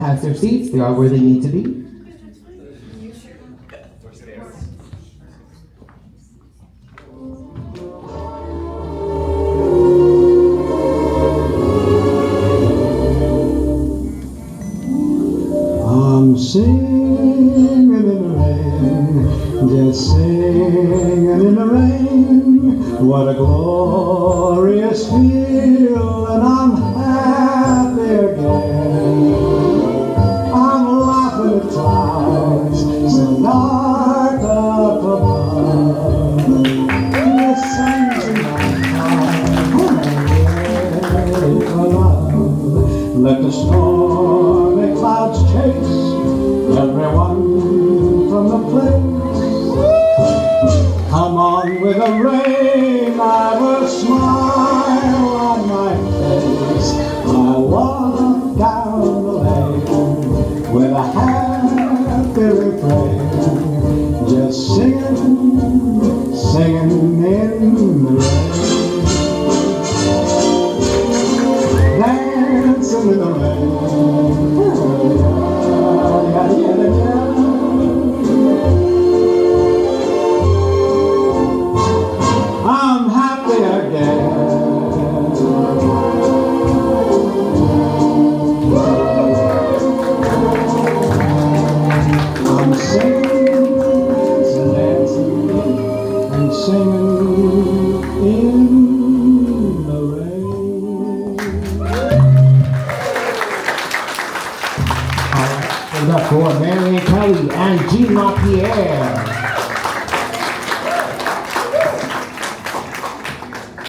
Pass their seats, they are where they need to be. I'm singing in the rain, just singing in the rain. What a glorious feeling, I'm happy again. I'm laughing at clouds so dark up above. The sun's in my heart, I'm ready for love. Let the stormy clouds chase everyone from the place. Come on with the rain, I will smile on my face. I'll walk down the lane with a happy refrain, just singing, singing in the rain, dancing in the rain. I'm happy again. I'm singing, dancing, and singing in the rain. All right, for Maryann Kelly and Eugene LaPierre.